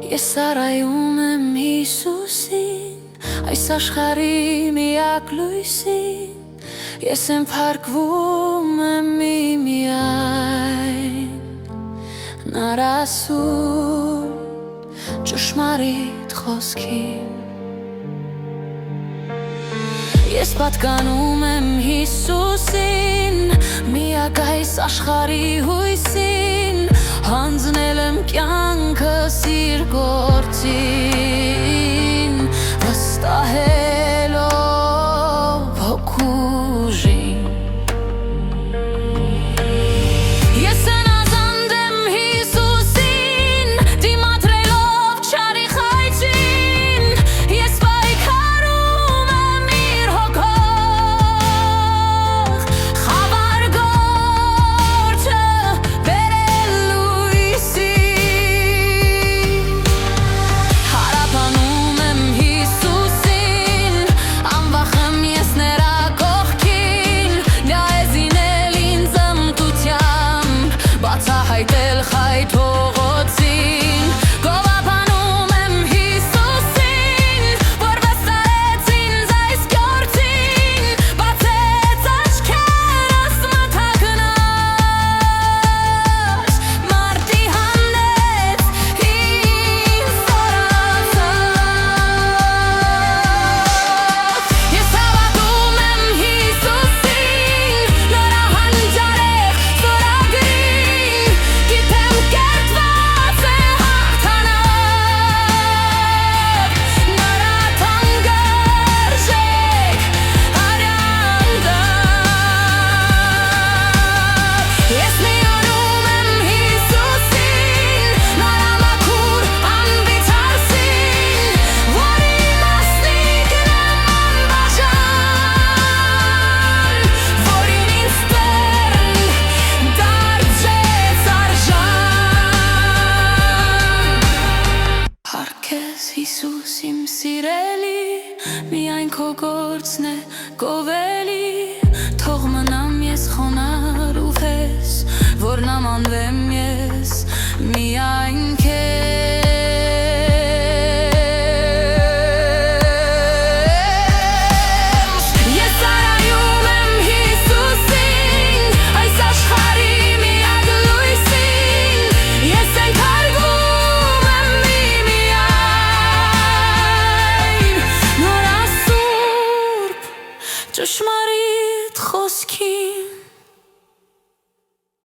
Ես սարայում եմ Հիսուսին, այս աշխարհի միակ լույսին, ես եմ փրկվում եմ միմիայն, նրա սուրբ ճշմարիտ խոսքին։ Ես պատկանում եմ Հիսուսին, միակ այս աշխարհի հույսին, հանձնել եմ կյանքս իր գործին, վստահելով հոգու ուժին։ Ես հնազանդ եմ Հիսուսին, դիմադրելով չարի խայճին, ես պայքարում եմ իր հոգով, խավար գործը բերել լույսին։ Հարապանում եմ Հիսուսին, անվախեմ ես նրա կողքին, դիազինել ինձ ըմբությամբ, բացահայտել խայտ փողոցին։ Գովաբանում եմ Հիսուսին, որ վստահեց ինձ այս գործին, բացեց աչքերս մթագնաց, մարտի հանեց ինձ սորացած։ Ես հավատում եմ Հիսուսին, նրա հանճարեղ ծրագրին, գիտեմ կերտված է հաղթանակ, նրա թանկարժեք արյանդակ։ Ես միանում եմ Հիսուսին, նրա մաքուր անվիթարսին, որի մասնիկն եմ անբաժան, որին ինձ Տերն դարձրեց արժան։ Հարգես Հիսուս իմ սիրելի, միայն քո գործն է գովելի, թող մնամ ես խոնարհ ու վես, որ նմանվեմ ես միայն քեզ։ Ես սարայում եմ Հիսուսին, այս աշխարհի միակ լույսին, ես եմ փրկվում եմ միմիայն, նրա սուրբ ճշմարիտ խոսքին։